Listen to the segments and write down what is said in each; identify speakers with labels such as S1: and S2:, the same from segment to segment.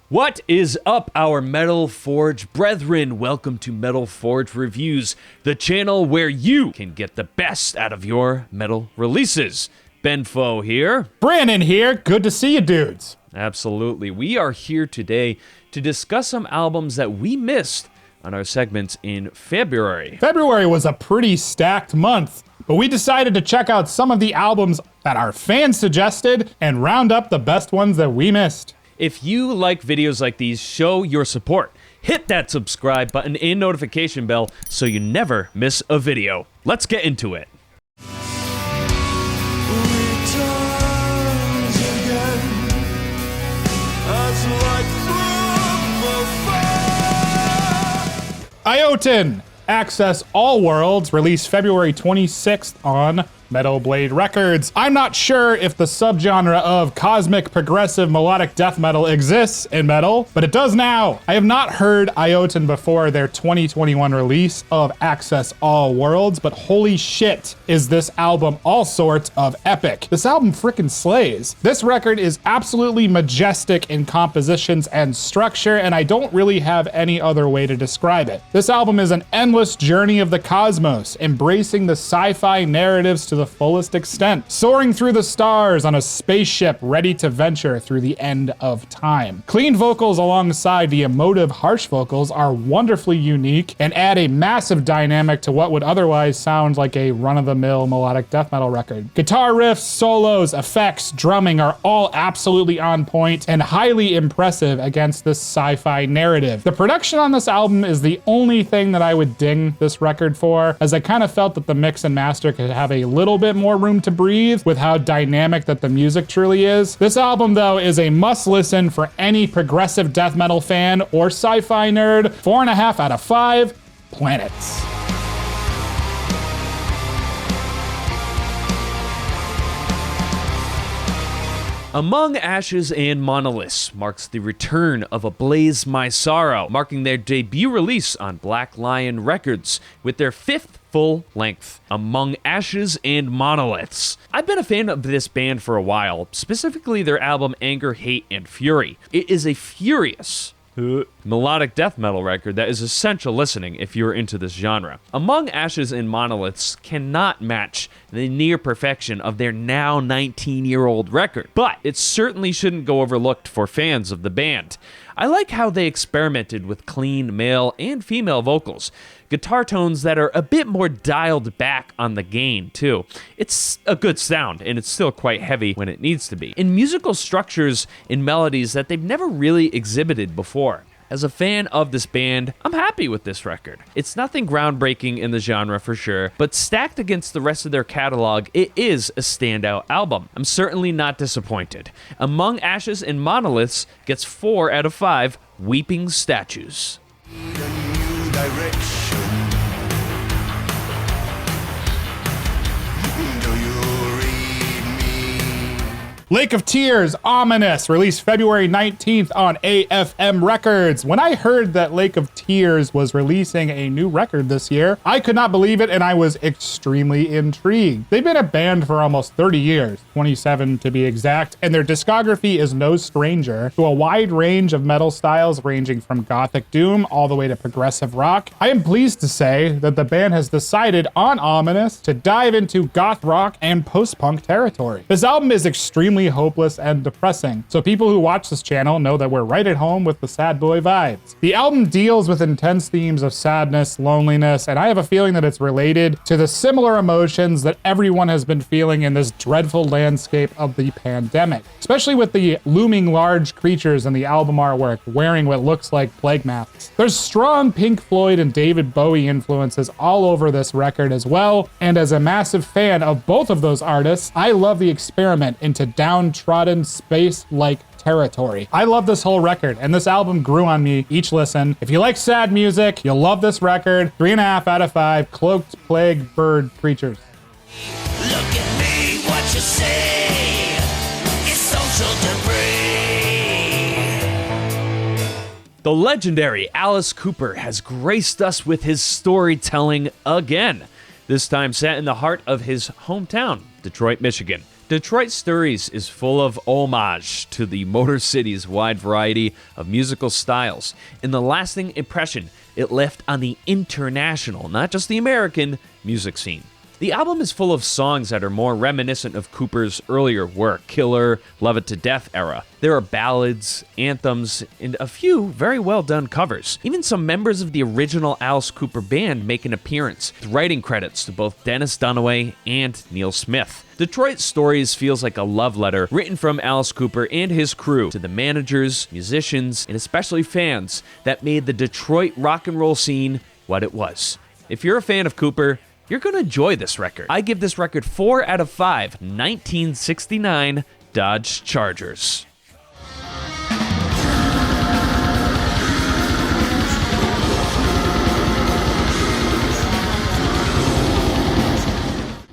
S1: What is up, our Metal Forge brethren? Welcome to Metal Forge Reviews, the channel where you can get the best out of your metal releases. Benfo here.
S2: Brandon here. Good to see you, dudes.
S1: Absolutely. We are here today to discuss some albums that we missed on our segments in February.
S2: February was a pretty stacked month, but we decided to check out some of the albums that our fans suggested and round up the best ones that we missed.
S1: If you like videos like these, show your support. Hit that subscribe button and notification bell so you never miss a video. Let's get into it.
S2: Iotunn, Access All Worlds, released February 26th on Metal Blade Records. I'm not sure if the subgenre of cosmic progressive melodic death metal exists in metal, but it does now. I have not heard Iotunn before their 2021 release of Access All Worlds, but holy shit, is this album all sorts of epic. This album frickin' slays. This record is absolutely majestic in compositions and structure, and I don't really have any other way to describe it. This album is an endless journey of the cosmos, embracing the sci-fi narratives to the fullest extent, soaring through the stars on a spaceship ready to venture through the end of time. Clean vocals alongside the emotive harsh vocals are wonderfully unique and add a massive dynamic to what would otherwise sound like a run-of-the-mill melodic death metal record. Guitar riffs, solos, effects, drumming are all absolutely on point and highly impressive against this sci-fi narrative. The production on this album is the only thing that I would ding this record for, as I kind of felt that the mix and master could have a little bit more room to breathe with how dynamic that the music truly is. This album, though, is a must listen for any progressive death metal fan or sci-fi nerd. 4.5 out of 5 planets.
S1: Among Ashes and Monoliths marks the return of Ablaze My Sorrow, marking their debut release on Black Lion Records with their 5th full length, Among Ashes and Monoliths. I've been a fan of this band for a while, specifically their album Anger, Hate, and Fury. It is a furious melodic death metal record that is essential listening if you're into this genre. Among Ashes and Monoliths cannot match the near perfection of their now 19-year-old record, but it certainly shouldn't go overlooked for fans of the band. I like how they experimented with clean male and female vocals, guitar tones that are a bit more dialed back on the gain too. It's a good sound, and it's still quite heavy when it needs to be, in musical structures and melodies that they've never really exhibited before. As a fan of this band, I'm happy with this record. It's nothing groundbreaking in the genre for sure, but stacked against the rest of their catalog, it is a standout album. I'm certainly not disappointed. Among Ashes and Monoliths gets 4 out of 5 weeping statues.
S2: Lake of Tears, Ominous, released February 19th on AFM Records. When I heard that Lake of Tears was releasing a new record this year, I could not believe it, and I was extremely intrigued. They've been a band for almost 30 years, 27 to be exact, and their discography is no stranger to a wide range of metal styles ranging from gothic doom all the way to progressive rock. I am pleased to say that the band has decided on Ominous to dive into goth rock and post-punk territory. This album is extremely hopeless and depressing, so people who watch this channel know that we're right at home with the sad boy vibes. The album deals with intense themes of sadness, loneliness, and I have a feeling that it's related to the similar emotions that everyone has been feeling in this dreadful landscape of the pandemic, especially with the looming large creatures in the album artwork wearing what looks like plague masks. There's strong Pink Floyd and David Bowie influences all over this record as well, and as a massive fan of both of those artists, I love the experiment into downtrodden space-like territory. I love this whole record, and this album grew on me each listen. If you like sad music, you'll love this record. 3.5 out of 5 cloaked plague bird creatures.
S3: Look at me, what you say is social debris.
S1: The legendary Alice Cooper has graced us with his storytelling again, this time set in the heart of his hometown, Detroit, Michigan. Detroit Stories is full of homage to the Motor City's wide variety of musical styles, and the lasting impression it left on the international, not just the American, music scene. The album is full of songs that are more reminiscent of Cooper's earlier work, Killer, Love It to Death era. There are ballads, anthems, and a few very well done covers. Even some members of the original Alice Cooper band make an appearance, with writing credits to both Dennis Dunaway and Neil Smith. Detroit Stories feels like a love letter written from Alice Cooper and his crew to the managers, musicians, and especially fans that made the Detroit rock and roll scene what it was. If you're a fan of Cooper, you're going to enjoy this record. I give this record 4 out of 5 1969 Dodge Chargers.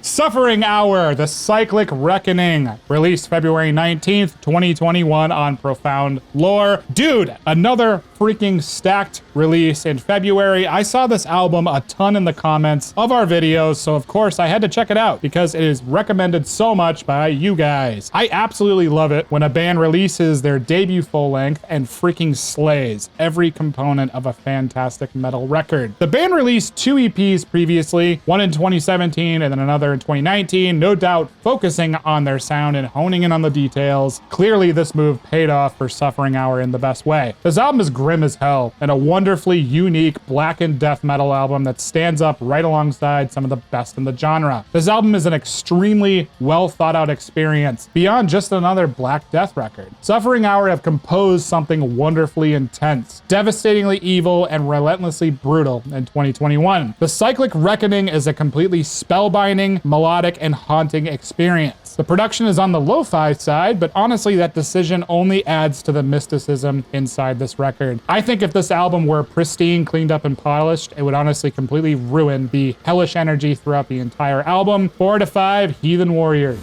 S2: Suffering Hour, The Cyclic Reckoning, released February 19th, 2021 on Profound Lore. Dude, another freaking stacked release in February. I saw this album a ton in the comments of our videos, so of course I had to check it out because it is recommended so much by you guys. I absolutely love it when a band releases their debut full length and freaking slays every component of a fantastic metal record. The band released 2 EPs previously, one in 2017 and then another in 2019, no doubt focusing on their sound and honing in on the details. Clearly this move paid off for Suffering Hour in the best way. This album is grim as hell and a wonderfully unique blackened death metal album that stands up right alongside some of the best in the genre. This album is an extremely well thought out experience beyond just another Black Death record. Suffering Hour have composed something wonderfully intense, devastatingly evil, and relentlessly brutal in 2021. The Cyclic Reckoning is a completely spellbinding, melodic, and haunting experience. The production is on the lo-fi side, but honestly that decision only adds to the mysticism inside this record. I think if this album were pristine, cleaned up, and polished, it would honestly completely ruin the hellish energy throughout the entire album. 4 to 5, Heathen Warriors.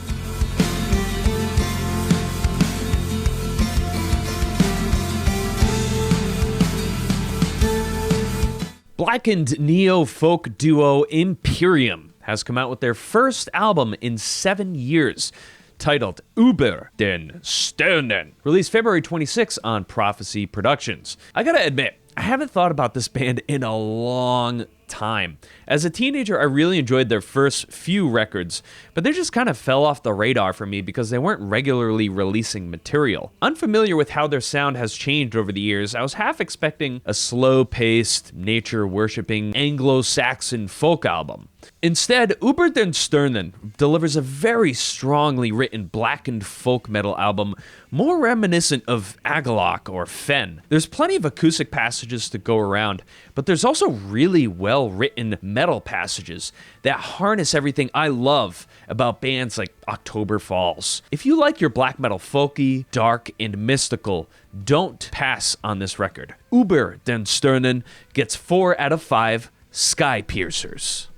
S1: Blackened neo-folk duo Empyrium has come out with their first album in 7 years, titled Über den Sternen, released February 26 on Prophecy Productions. I gotta admit, I haven't thought about this band in a long time. As a teenager, I really enjoyed their first few records, but they just kind of fell off the radar for me because they weren't regularly releasing material. Unfamiliar with how their sound has changed over the years, I was half expecting a slow-paced, nature-worshipping Anglo-Saxon folk album. Instead, Über den Sternen delivers a very strongly written blackened folk metal album, more reminiscent of Agalloch or Fen. There's plenty of acoustic passages to go around, but there's also really well-written metal passages that harness everything I love about bands like October Falls. If you like your black metal folky, dark, and mystical, don't pass on this record. Über den Sternen gets 4 out of 5 Sky Piercers.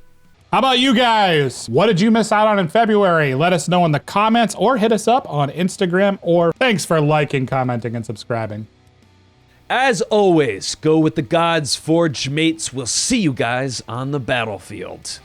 S2: How about you guys? What did you miss out on in February? Let us know in the comments or hit us up on Instagram, or thanks for liking, commenting, and subscribing.
S1: As always, go with the gods, forge mates. We'll see you guys on the battlefield.